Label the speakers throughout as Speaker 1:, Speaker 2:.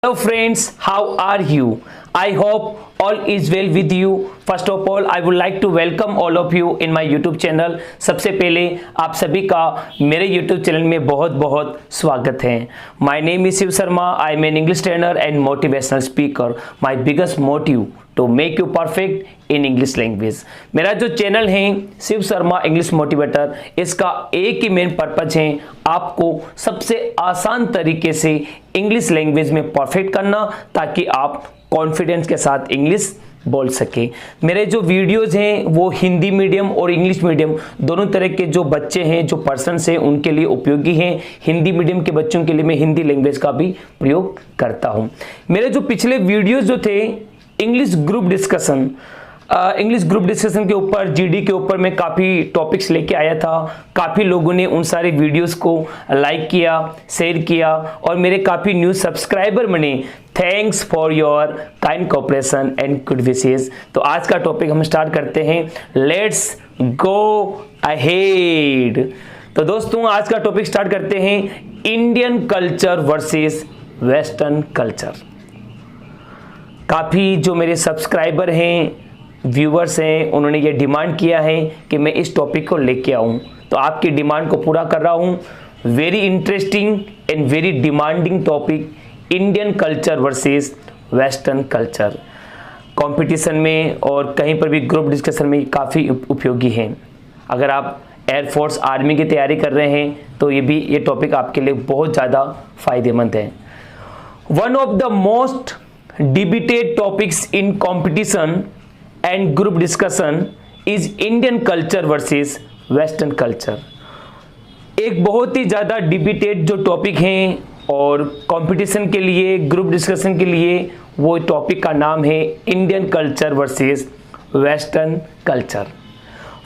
Speaker 1: Hello friends, how are you? I hope all is well with you. First of all, I would like to welcome all of you in my YouTube channel. सबसे पहले आप सभी का मेरे YouTube channel में बहुत बहुत स्वागत है. My name is Shiv Sharma. I am an English trainer and motivational speaker. My biggest motive to make you perfect in English language. मेरा जो चैनल है शिव शर्मा इंग्लिश मोटिवेटर, इसका एक ही मेन पर्पज है आपको सबसे आसान तरीके से इंग्लिश लैंग्वेज में परफेक्ट करना, ताकि आप कॉन्फिडेंस के साथ इंग्लिश बोल सके. मेरे जो वीडियोस हैं वो हिंदी मीडियम और इंग्लिश मीडियम दोनों तरह के जो बच्चे हैं, जो पर्सन्स हैं, उनके लिए उपयोगी हैं. हिंदी मीडियम के बच्चों के लिए मैं हिंदी लैंग्वेज का भी प्रयोग करता हूं. मेरे जो पिछले वीडियोस जो थे इंग्लिश ग्रुप डिस्कशन के ऊपर, जीडी के ऊपर मैं काफ़ी टॉपिक्स लेके आया था. काफ़ी लोगों ने उन सारे वीडियोस को लाइक किया, शेयर किया और मेरे काफ़ी न्यू सब्सक्राइबर बने. Thanks for your kind cooperation and good wishes. तो आज का टॉपिक हम स्टार्ट करते हैं. Let's go ahead. तो दोस्तों आज का टॉपिक स्टार्ट करते हैं. Indian culture versus western culture. काफ़ी जो मेरे सब्सक्राइबर हैं, व्यूवर्स हैं, उन्होंने ये डिमांड किया है कि मैं इस टॉपिक को लेके आऊँ, तो आपकी डिमांड को पूरा कर रहा हूँ. Very interesting and very demanding topic, Indian culture versus western culture. Competition में और कहीं पर भी ग्रुप डिस्कशन में काफ़ी उपयोगी है. अगर आप एयरफोर्स आर्मी की तैयारी कर रहे हैं तो ये टॉपिक आपके लिए बहुत ज़्यादा फायदेमंद है. One of the most debated topics in competition and group discussion is Indian culture versus Western culture. एक बहुत ही ज़्यादा डिबेटेड जो टॉपिक हैं और कंपटीशन के लिए, ग्रुप डिस्कशन के लिए, वो टॉपिक का नाम है Indian culture versus western culture.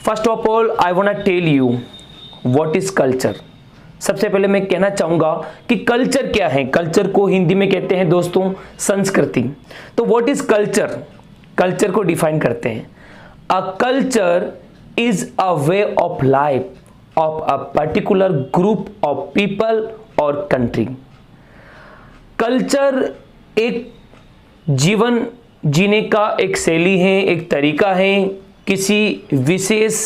Speaker 1: First of all I want to tell you what is culture. सबसे पहले मैं कहना चाहूँगा कि कल्चर क्या है. कल्चर को हिंदी में कहते हैं दोस्तों संस्कृति. तो व्हाट इज कल्चर? कल्चर को डिफाइन करते हैं. A culture is a way of life of a particular group of people और कंट्री. कल्चर एक जीवन जीने का एक शैली है, एक तरीका है किसी विशेष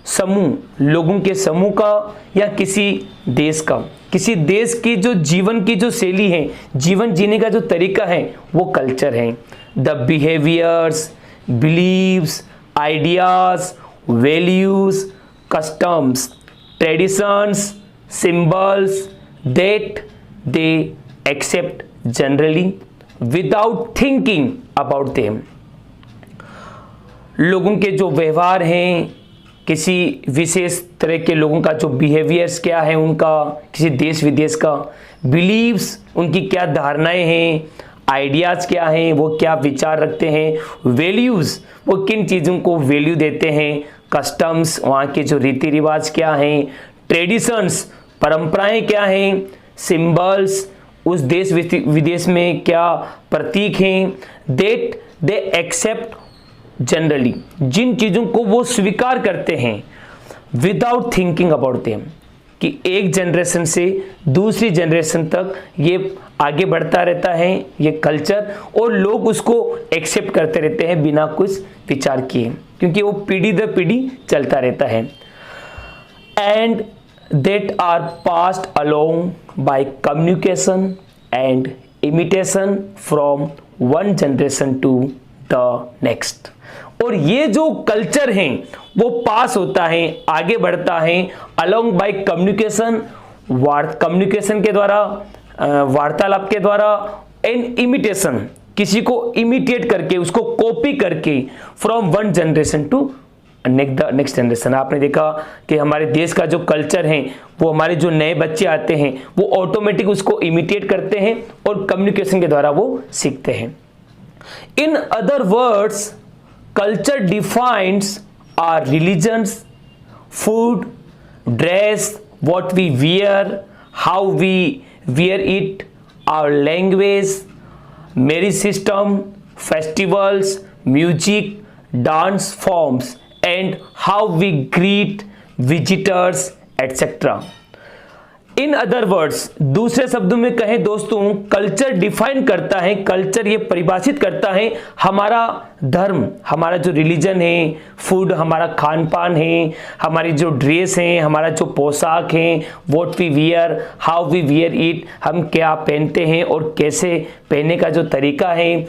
Speaker 1: समूह, लोगों के समूह का या किसी देश का. किसी देश की जो जीवन की जो शैली है, जीवन जीने का जो तरीका है, वो कल्चर है. The behaviours, beliefs, ideas, values, customs, traditions, symbols that they accept generally without thinking about them. लोगों के जो व्यवहार हैं, किसी विशेष तरह के लोगों का जो बिहेवियर्स क्या है उनका, किसी देश विदेश का, बिलीव्स उनकी क्या धारणाएं हैं, आइडियाज़ क्या हैं, वो क्या विचार रखते हैं, वैल्यूज़ वो किन चीज़ों को वैल्यू देते हैं, कस्टम्स वहाँ के जो रीति रिवाज क्या हैं, ट्रेडिशंस परंपराएं क्या हैं, सिंबल्स उस देश विदेश में क्या प्रतीक हैं, दैट दे एक्सेप्ट जनरली जिन चीज़ों को वो स्वीकार करते हैं विदाउट थिंकिंग अबाउट देम, कि एक जनरेशन से दूसरी जनरेशन तक ये आगे बढ़ता रहता है ये कल्चर, और लोग उसको एक्सेप्ट करते रहते हैं बिना कुछ विचार किए, क्योंकि वो पीढ़ी दर पीढ़ी चलता रहता है. And that are passed along by communication and imitation from one generation to the next. और ये जो कल्चर है वो पास होता है, आगे बढ़ता है अलोंग बाय कम्युनिकेशन, कम्युनिकेशन के द्वारा, वार्तालाप के द्वारा, एंड इमिटेशन किसी को इमिटेट करके, उसको कॉपी करके, from one generation to next generation. आपने देखा कि हमारे देश का जो कल्चर है वो हमारे जो नए बच्चे आते हैं वो ऑटोमेटिक उसको इमिटेट करते हैं और कम्युनिकेशन के द्वारा वो सीखते हैं. In other words, culture defines our religions, food, dress, what we wear, how we wear it, our language, marriage system, festivals, music, dance forms, and how we greet visitors, etc. In other words, दूसरे शब्दों में कहें दोस्तों, culture define करता है, culture ये परिभाषित करता है हमारा धर्म, हमारा जो रिलीजन है, फूड हमारा खान पान है, हमारी जो ड्रेस है, हमारा जो पोशाक है, what we wear, how we wear it, हम क्या पहनते हैं और कैसे पहनने का जो तरीका है,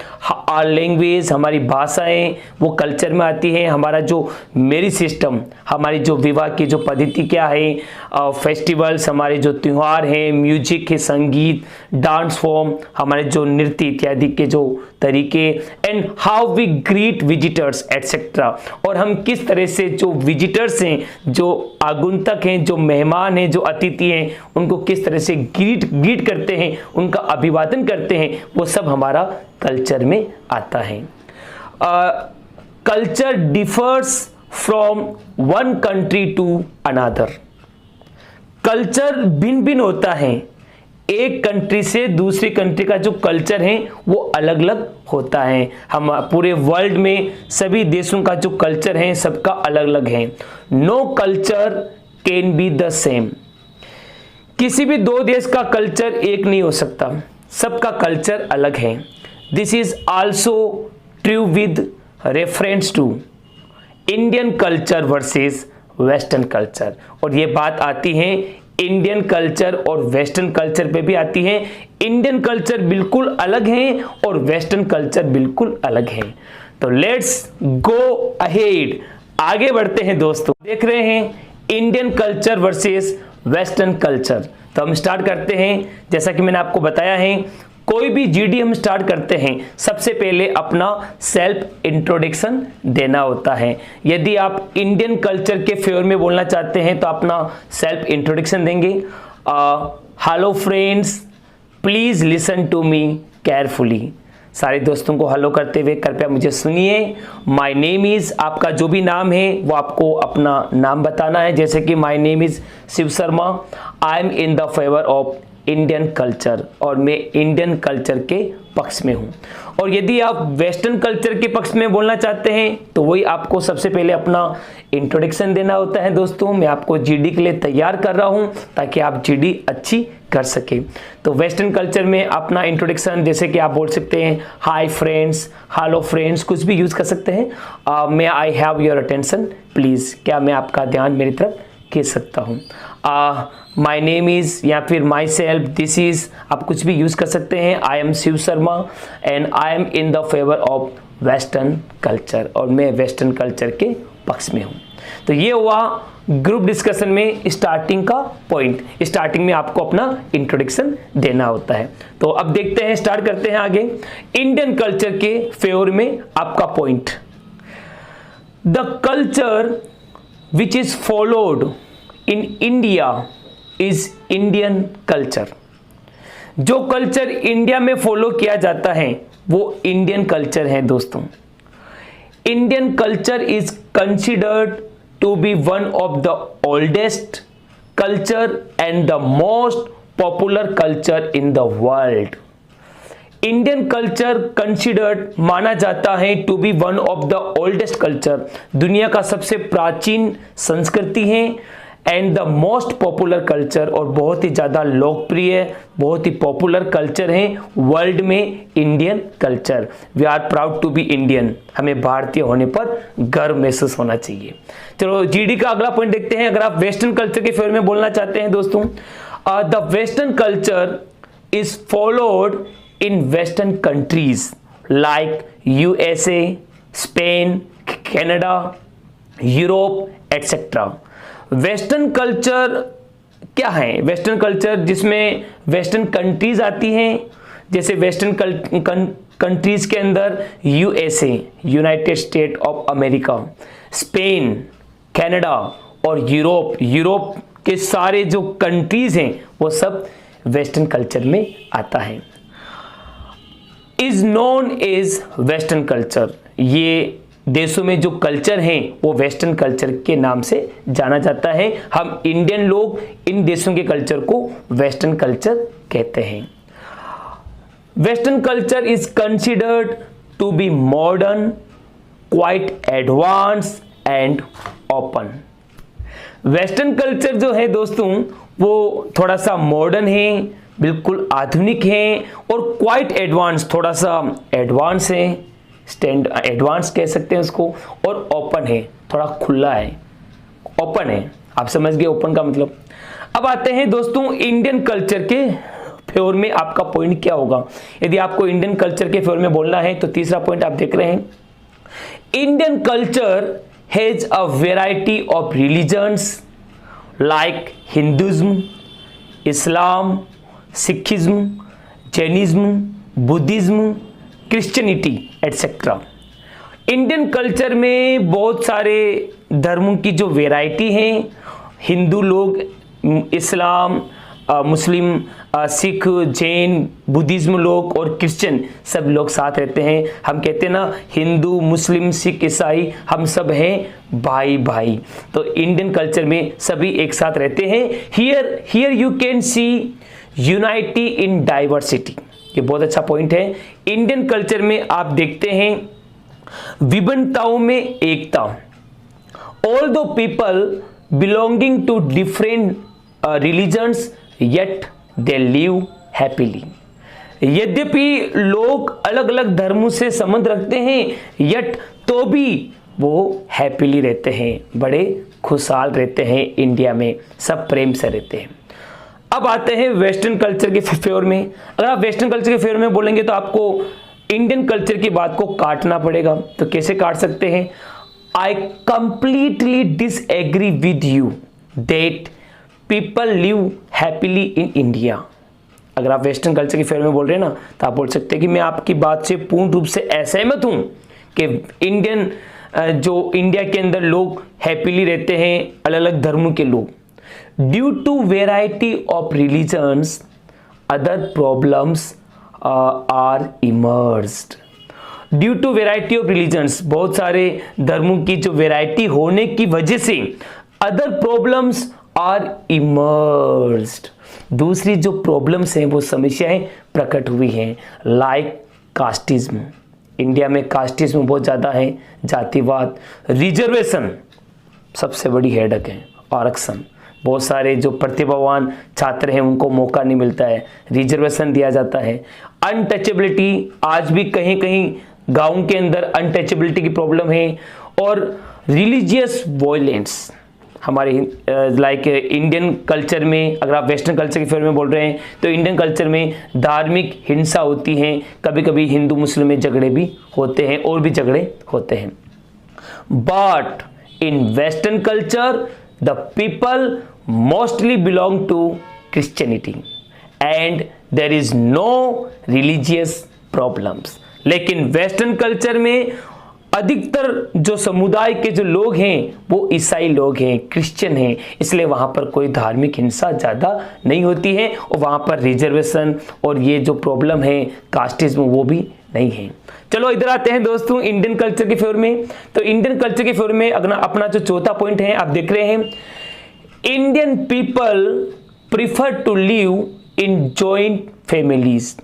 Speaker 1: लैंग्वेज, हमारी भाषाएं वो कल्चर में आती है, हमारा जो मैरिज सिस्टम, हमारी जो विवाह की जो पद्धति क्या है, फेस्टिवल्स, हमारे जो त्यौहार हैं, म्यूजिक है, संगीत, डांस फॉर्म, हमारे जो नृत्य इत्यादि के जो तरीके, and how we greet visitors etcetera, और हम किस तरह से जो विजिटर्स हैं, जो आगुंतक हैं, जो मेहमान हैं, जो अतिथि हैं, उनको किस तरह से ग्रीट करते हैं, उनका अभिवादन करते हैं, वो सब हमारा कल्चर में आता है। Culture differs from one country to another, culture भिन्न भिन्न होता है, एक कंट्री से दूसरी कंट्री का जो कल्चर है वो अलग अलग होता है। हम पूरे वर्ल्ड में सभी देशों का जो कल्चर है सबका अलग अलग है। No culture can be the same, किसी भी दो देश का कल्चर एक नहीं हो सकता, सबका कल्चर अलग है। This is also true with reference to Indian culture versus western culture, और ये बात आती है इंडियन कल्चर और वेस्टर्न कल्चर पे भी आती है। इंडियन कल्चर बिल्कुल अलग है और वेस्टर्न कल्चर बिल्कुल अलग है। तो लेट्स गो अहेड, आगे बढ़ते हैं दोस्तों। देख रहे हैं Indian culture versus western culture. तो हम स्टार्ट करते हैं। जैसा कि मैंने आपको बताया है, कोई भी जीडी हम स्टार्ट करते हैं सबसे पहले अपना सेल्फ इंट्रोडक्शन देना होता है। यदि आप इंडियन कल्चर के फेवर में बोलना चाहते हैं तो अपना सेल्फ इंट्रोडक्शन देंगे। Hello friends, please listen to me carefully. सारे दोस्तों को हेलो करते हुए कृपया मुझे सुनिए। माय नेम इज, आपका जो भी नाम है वो आपको अपना नाम बताना है। जैसे कि my name is Shiv Sharma, I am in the favour of Indian culture, और मैं इंडियन कल्चर के पक्ष में हूँ। और यदि आप वेस्टर्न कल्चर के पक्ष में बोलना चाहते हैं तो वही आपको सबसे पहले अपना इंट्रोडक्शन देना होता है। दोस्तों, मैं आपको जीडी के लिए तैयार कर रहा हूँ ताकि आप जीडी अच्छी कर सके। तो वेस्टर्न कल्चर में अपना इंट्रोडक्शन जैसे कि आप बोल सकते हैं हाय फ्रेंड्स, हेलो फ्रेंड्स, कुछ भी यूज़ कर सकते हैं। May I have your attention please, क्या मैं आपका ध्यान मेरी तरफ खींच सकता हूँ। माई नेम इज़ या फिर माई सेल्फ, दिस इज़, आप कुछ भी यूज़ कर सकते हैं। I am Shiv Sharma and I am in the favour of western culture, और मैं वेस्टर्न कल्चर के पक्ष में हूँ। तो ये हुआ ग्रुप डिस्कशन में स्टार्टिंग का पॉइंट। स्टार्टिंग में आपको अपना इंट्रोडक्शन देना होता है। तो अब देखते हैं, स्टार्ट करते हैं आगे। इंडियन कल्चर के फेवर में आपका point, the culture which is followed in India is Indian culture। जो कल्चर इंडिया में फॉलो किया जाता है वो इंडियन कल्चर है दोस्तों। Indian culture is considered to be one of the oldest culture and the most popular culture in the world. Indian culture considered, माना जाता है, to be one of the oldest culture, दुनिया का सबसे प्राचीन संस्कृति है, and the most popular culture, और बहुत ही ज़्यादा लोकप्रिय, बहुत ही पॉपुलर कल्चर है वर्ल्ड में Indian culture. We are proud to be Indian, हमें भारतीय होने पर गर्व महसूस होना चाहिए। चलो जीडी का अगला पॉइंट देखते हैं। अगर आप वेस्टर्न कल्चर के फेवर में बोलना चाहते हैं दोस्तों, the western culture is followed in western countries like USA, Spain, Canada, Europe etc। Western culture क्या है? वेस्टर्न कल्चर जिसमें वेस्टर्न कंट्रीज आती हैं, जैसे वेस्टर्न कंट्रीज के अंदर USA, United state of America, Spain, Canada और यूरोप के सारे जो कंट्रीज हैं वो सब वेस्टर्न कल्चर में आता है। Is known as western culture, ये देशों में जो कल्चर हैं वो वेस्टर्न कल्चर के नाम से जाना जाता है। हम इंडियन लोग इन देशों के कल्चर को वेस्टर्न कल्चर कहते हैं। Western culture is considered to be modern, quite advance and open. Western culture जो है दोस्तों वो थोड़ा सा मॉडर्न है, बिल्कुल आधुनिक है और क्वाइट एडवांस, थोड़ा सा एडवांस है, एडवांस कह सकते हैं उसको, और ओपन है, थोड़ा खुला है, ओपन है। आप समझ गए ओपन का मतलब। अब आते हैं दोस्तों इंडियन कल्चर के फेवर में आपका पॉइंट क्या होगा। यदि आपको इंडियन कल्चर के फेवर में बोलना है तो तीसरा पॉइंट आप देख रहे हैं, Indian culture has a variety of religions like Hinduism, Islam, Sikhism, Jainism, Buddhism, Christianity etcetera. Indian culture में बहुत सारे धर्मों की जो वैरायटी है, हिंदू लोग, इस्लाम, मुस्लिम, सिख, जैन, बुद्धिज्म लोग और क्रिश्चियन सब लोग साथ रहते हैं। हम कहते हैं ना हिंदू, मुस्लिम, सिख, ईसाई हम सब हैं भाई भाई। तो इंडियन कल्चर में सभी एक साथ रहते हैं। Here you can see unity in diversity. ये बहुत अच्छा पॉइंट है। इंडियन कल्चर में आप देखते हैं विभिन्नताओं में एकता। Although people belonging to different religions yet they live happily. यद्यपि लोग अलग अलग धर्मों से संबंध रखते हैं, यट तो भी वो हैप्पीली रहते हैं, बड़े खुशहाल रहते हैं। इंडिया में सब प्रेम से रहते हैं। अब आते हैं वेस्टर्न कल्चर के फेवर में। अगर आप वेस्टर्न कल्चर के फेवर में बोलेंगे तो आपको इंडियन कल्चर की बात को काटना पड़ेगा। तो कैसे काट सकते हैं? I completely disagree with you that people live happily in India. अगर आप वेस्टर्न कल्चर के फेवर में बोल रहे हैं ना तो आप बोल सकते हैं कि मैं आपकी बात से पूर्ण रूप से असहमत हूं कि इंडियन जो इंडिया के अंदर लोग हैप्पीली रहते हैं, अलग अलग धर्मों के लोग। Due to variety of religions other problems are emerged. Due to variety of religions, बहुत सारे धर्मों की जो वेराइटी होने की वजह से अदर प्रॉब्लम्स आर इमर्ज्ड। दूसरी जो प्रॉब्लम्स हैं वो समस्याएं प्रकट हुई हैं, लाइक कास्टिज्म। इंडिया में कास्टिज्म बहुत ज़्यादा है, जातिवाद। रिजर्वेशन सबसे बड़ी हेडक है, आरक्षण। बहुत सारे जो प्रतिभावान छात्र हैं उनको मौका नहीं मिलता है, रिजर्वेशन दिया जाता है। अनटचेबिलिटी, आज भी कहीं कहीं गाँव के अंदर अनटचेबिलिटी की प्रॉब्लम है। और रिलीजियस वॉयलेंस, हमारे लाइक इंडियन कल्चर में, अगर आप वेस्टर्न कल्चर के फेवर में बोल रहे हैं तो इंडियन कल्चर में धार्मिक हिंसा होती है। कभी कभी हिंदू मुस्लिम में झगड़े भी होते हैं और भी झगड़े होते हैं। But in western culture the people mostly belong to Christianity and there is no religious problems. लेकिन वेस्टर्न कल्चर में अधिकतर जो समुदाय के जो लोग हैं वो ईसाई लोग हैं, क्रिश्चियन हैं, इसलिए वहाँ पर कोई धार्मिक हिंसा ज़्यादा नहीं होती है और वहाँ पर रिजर्वेशन और ये जो प्रॉब्लम है कास्टिज्म वो भी नहीं है। चलो इधर आते हैं दोस्तों इंडियन कल्चर के फेवर में। तो इंडियन कल्चर के फेवर में अपना जो चौथा पॉइंट है आप देख रहे हैं, Indian people prefer to live in joint families.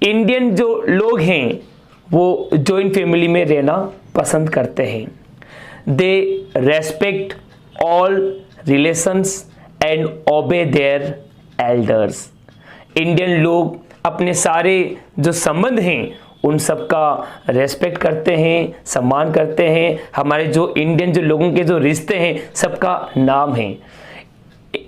Speaker 1: Indian जो लोग हैं वो जॉइंट फैमिली में रहना पसंद करते हैं। They respect all relations and obey their elders. Indian लोग अपने सारे जो संबंध हैं उन सब का रेस्पेक्ट करते हैं, सम्मान करते हैं। हमारे जो इंडियन जो लोगों के जो रिश्ते हैं सबका नाम है।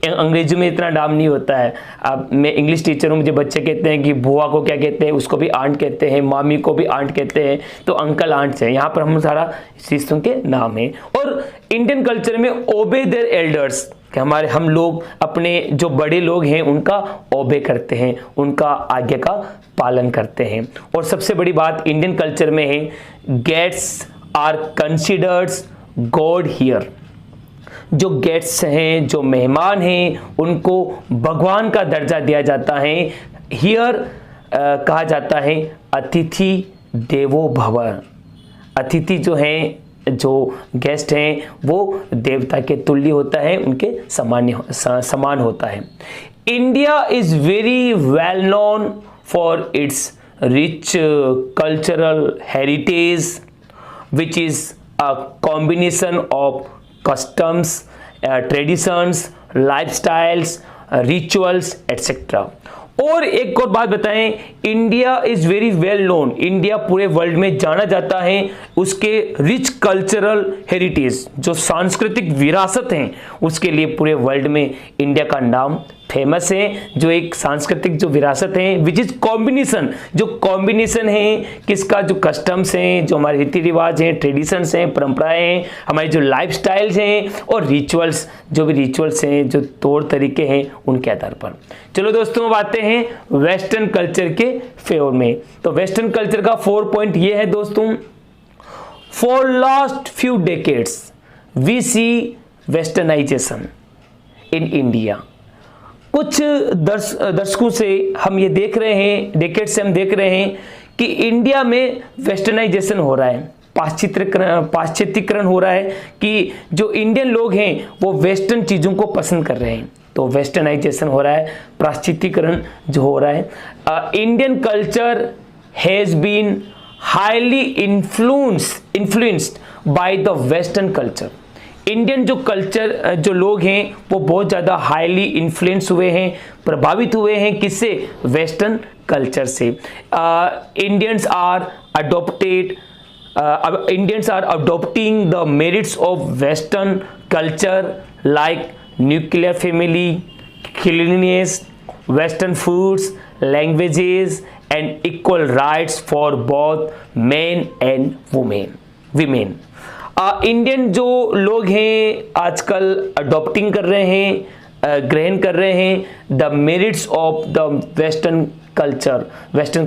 Speaker 1: अंग्रेजी में इतना नाम नहीं होता है। अब मैं इंग्लिश टीचर हूँ, मुझे बच्चे कहते हैं कि बुआ को क्या कहते हैं, उसको भी आंट कहते हैं, मामी को भी आंट कहते हैं, तो अंकल आंट से यहाँ पर हम सारा रिश्तों के नाम है। और इंडियन कल्चर में ओबे देयर एल्डर्स, कि हम लोग अपने जो बड़े लोग हैं उनका ओबे करते हैं, उनका आज्ञा का पालन करते हैं। और सबसे बड़ी बात इंडियन कल्चर में है, guests are considered god here. जो गेट्स हैं, जो मेहमान हैं, उनको भगवान का दर्जा दिया जाता है। हियर कहा जाता है अतिथि देवो भव। अतिथि जो हैं, जो गेस्ट हैं, वो देवता के तुल्य होता है, उनके समान होता है। India is very well known for its rich cultural heritage which is a combination of customs, traditions, lifestyles, rituals etcetera. और एक और बात बताएं, India is very well known, India पूरे वर्ल्ड में जाना जाता है उसके रिच कल्चरल हेरिटेज, जो सांस्कृतिक विरासत हैं उसके लिए पूरे वर्ल्ड में इंडिया का नाम फेमस है। जो एक सांस्कृतिक जो विरासत है विच इज कॉम्बिनेशन, जो कॉम्बिनेशन है किसका, जो कस्टम्स हैं, जो हमारे रीति रिवाज हैं, ट्रेडिशंस हैं, परंपराएं हैं, हमारी जो लाइफ स्टाइल्स हैं और रिचुअल्स, जो भी रिचुअल्स हैं, जो तौर तरीके हैं उनके आधार पर। चलो दोस्तों अब आते हैं वेस्टर्न कल्चर के फेवर में। तो वेस्टर्न कल्चर का 4 पॉइंट ये है दोस्तों, for last few decades we see westernization in India. कुछ दर्शकों से हम ये देख रहे हैं, डेकेड से हम देख रहे हैं कि इंडिया में वेस्टर्नाइजेशन हो रहा है, पाश्चात्यकरण हो रहा है, कि जो इंडियन लोग हैं वो वेस्टर्न चीज़ों को पसंद कर रहे हैं। तो वेस्टर्नाइजेशन हो रहा है, पाश्चात्यकरण जो हो रहा है। Indian culture has been highly influenced by the western culture. Indian जो कल्चर, जो लोग हैं वो बहुत ज़्यादा हाईली इन्फ्लुएंस हुए हैं, प्रभावित हुए हैं, किससे, वेस्टर्न कल्चर से। Indians are adopting the merits of western culture like nuclear family, cleanliness, western foods, languages and equal rights for both men and women. Indian जो लोग हैं आजकल अडॉप्टिंग कर रहे हैं, ग्रहण कर रहे हैं the merits of the western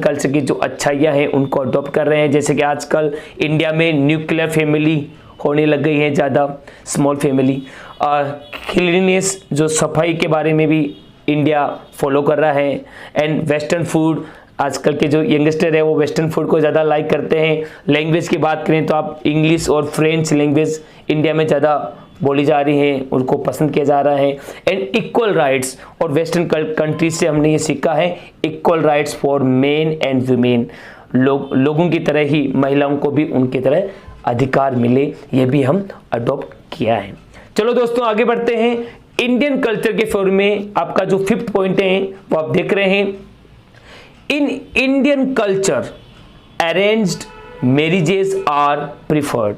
Speaker 1: culture की जो अच्छाइयाँ हैं उनको अडॉप्ट कर रहे हैं। जैसे कि आजकल इंडिया में न्यूक्लियर फैमिली होने लग गई है, ज़्यादा स्मॉल फैमिली। क्लीनलीनेस, जो सफाई के बारे में भी इंडिया फॉलो कर रहा है। एंड वेस्टर्न फूड, आजकल के जो यंगस्टर है वो वेस्टर्न फूड को ज़्यादा लाइक करते हैं। लैंग्वेज की बात करें तो आप इंग्लिश और फ्रेंच लैंग्वेज इंडिया में ज़्यादा बोली जा रही है, उनको पसंद किया जा रहा है। एंड इक्वल राइट्स, और वेस्टर्न कंट्रीज से हमने ये सीखा है equal rights for main and women, लोगों की तरह ही महिलाओं को भी उनकी तरह अधिकार मिले, ये भी हम अडॉप्ट किया है। चलो दोस्तों आगे बढ़ते हैं। इंडियन कल्चर के फेवर में आपका जो 5th पॉइंट है वो आप देख रहे हैं, in Indian culture arranged marriages are preferred.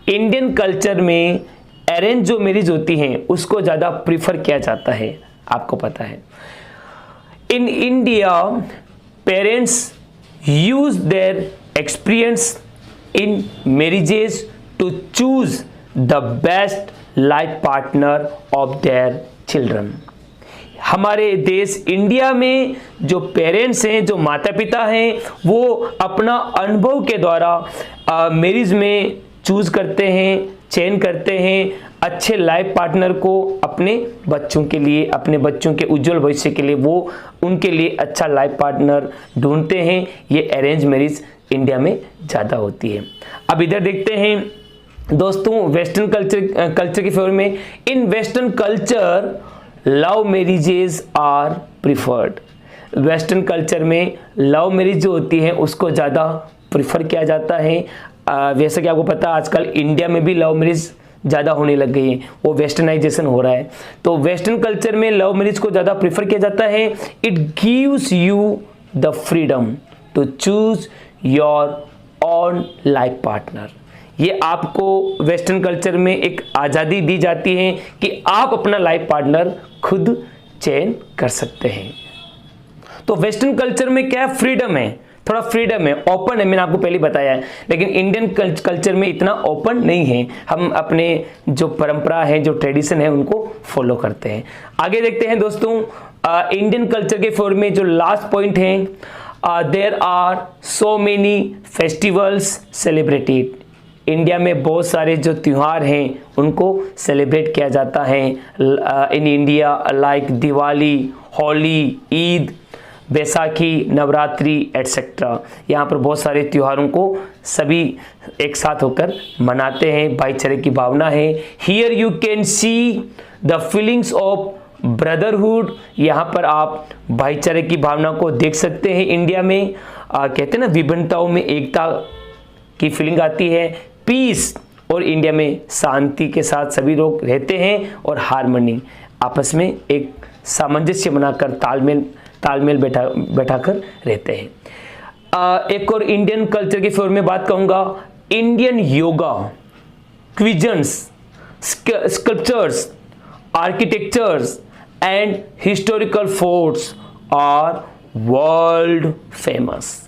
Speaker 1: Indian culture में अरेंज जो मैरिज होती हैं उसको ज़्यादा प्रिफर किया जाता है, आपको पता है। In India parents use their experience in marriages to choose the best life partner of their children. हमारे देश इंडिया में जो पेरेंट्स हैं, जो माता पिता हैं, वो अपना अनुभव के द्वारा मैरिज में चूज करते हैं, चयन करते हैं अच्छे लाइफ पार्टनर को अपने बच्चों के लिए, अपने बच्चों के उज्जवल भविष्य के लिए वो उनके लिए अच्छा लाइफ पार्टनर ढूंढते हैं। ये अरेंज मैरिज इंडिया में ज़्यादा होती है। अब इधर देखते हैं दोस्तों वेस्टर्न कल्चर के फेवर में, in western culture love marriages are preferred. Western culture में लव मैरिज जो होती है उसको ज़्यादा प्रिफर किया जाता है। वैसे कि आपको पता है आजकल इंडिया में भी लव मैरिज ज़्यादा होने लग गई है, वो वेस्टर्नाइजेशन हो रहा है। तो वेस्टर्न कल्चर में लव मैरिज को ज़्यादा प्रिफर किया जाता है। It gives you the freedom to choose your own life partner. ये आपको वेस्टर्न कल्चर में एक आज़ादी दी जाती है कि आप अपना लाइफ पार्टनर खुद चयन कर सकते हैं। तो वेस्टर्न कल्चर में क्या है, फ्रीडम है, थोड़ा फ्रीडम है, ओपन है, मैंने आपको पहले बताया है। लेकिन इंडियन कल्चर में इतना ओपन नहीं है, हम अपने जो परंपरा है, जो ट्रेडिशन है उनको फॉलो करते हैं। आगे देखते हैं दोस्तों इंडियन कल्चर के फेवर में जो लास्ट पॉइंट है, there are so many festivals celebrated. India में बहुत सारे जो त्यौहार हैं उनको सेलिब्रेट किया जाता है in India, like Diwali, Holi, Eid, Baisakhi, Navratri etcetera. यहाँ पर बहुत सारे त्योहारों को सभी एक साथ होकर मनाते हैं, भाईचारे की भावना है। Here you can see the feelings of brotherhood. यहाँ पर आप भाईचारे की भावना को देख सकते हैं। इंडिया में कहते हैं ना विभिन्नताओं में एकता की फीलिंग आती है, पीस, और इंडिया में शांति के साथ सभी लोग रहते हैं और हार्मनी, आपस में एक सामंजस्य बनाकर तालमेल बैठाकर रहते हैं। एक और इंडियन कल्चर के फॉर्म में बात कहूँगा, Indian yoga, cuisines, sculptures, architectures and historical forts are world famous.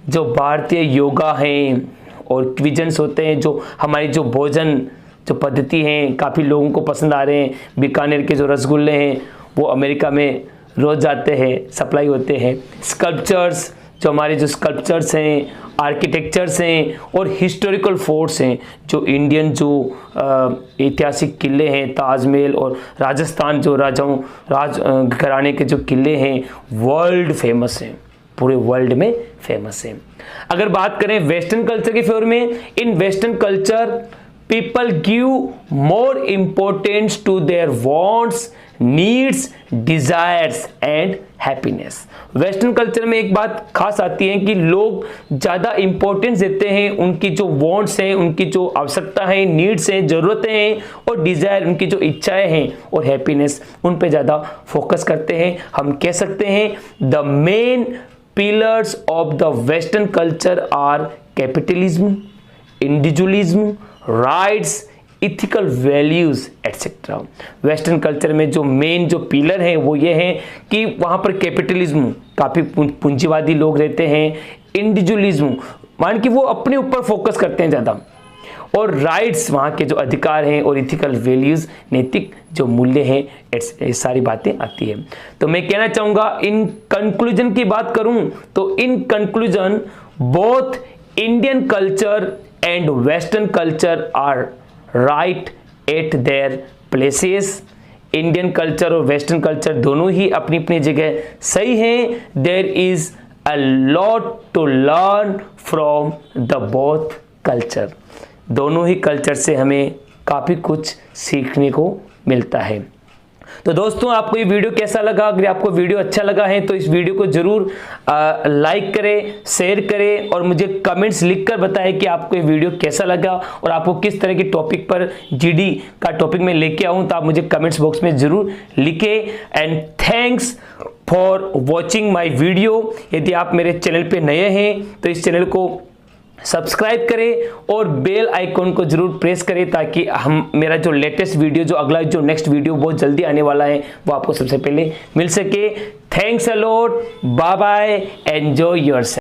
Speaker 1: जो भारतीय योगा हैं और क्विजन्स होते हैं, जो हमारी जो भोजन जो पद्धति हैं, काफ़ी लोगों को पसंद आ रहे हैं। बीकानेर के जो रसगुल्ले हैं वो अमेरिका में रोज़ जाते हैं, सप्लाई होते हैं। स्कल्पचर्स, जो हमारे जो स्कल्पचर्स हैं, आर्किटेक्चर्स हैं और हिस्टोरिकल फोर्ट्स हैं, जो इंडियन जो ऐतिहासिक किले हैं, ताजमहल और राजस्थान जो राज घराने के जो किले हैं, वर्ल्ड फेमस हैं, पूरे वर्ल्ड में फेमस हैं। अगर बात करें वेस्टर्न कल्चर के फेवर में, in western culture people give more importance to their wants, needs, desires and happiness. Western culture में एक बात खास आती है कि लोग ज़्यादा इंपॉर्टेंस देते हैं उनकी जो वांट्स हैं, उनकी जो आवश्यकता है, नीड्स हैं, ज़रूरतें हैं और डिज़ायर, उनकी जो इच्छाएं हैं और हैप्पीनेस, उन पे ज़्यादा फोकस करते हैं। हम कह सकते हैं the main pillars of the western culture are capitalism, individualism, rights, ethical values etc. Western culture में जो मेन जो पिलर हैं वो ये हैं कि वहाँ पर कैपिटलिज्म, काफ़ी पूंजीवादी लोग रहते हैं, इंडिविजुअलिज्म मान कि वो अपने ऊपर फोकस करते हैं ज़्यादा, और राइट्स, वहाँ के जो अधिकार हैं, और इथिकल वैल्यूज़, नैतिक जो मूल्य हैं, ये सारी बातें आती है। तो मैं कहना चाहूँगा, इन कंक्लूजन की बात करूँ तो in conclusion both Indian culture and western culture are right at their places. Indian culture और वेस्टर्न कल्चर दोनों ही अपनी अपनी जगह सही हैं। There is a lot to learn from the both culture. दोनों ही कल्चर से हमें काफ़ी कुछ सीखने को मिलता है। तो दोस्तों, आपको ये वीडियो कैसा लगा? अगर आपको वीडियो अच्छा लगा है तो इस वीडियो को ज़रूर लाइक करें, शेयर करें और मुझे कमेंट्स लिखकर बताएं कि आपको ये वीडियो कैसा लगा और आपको किस तरह के टॉपिक पर जीडी का टॉपिक में लेके आऊँ, तो आप मुझे कमेंट्स बॉक्स में ज़रूर लिखें। And thanks for watching my video. यदि आप मेरे चैनल पर नए हैं तो इस चैनल को सब्सक्राइब करें और बेल आइकॉन को जरूर प्रेस करें, ताकि हम मेरा जो लेटेस्ट वीडियो, जो अगला जो नेक्स्ट वीडियो बहुत जल्दी आने वाला है, वो आपको सबसे पहले मिल सके। Thanks a lot, bye bye, enjoy yourself.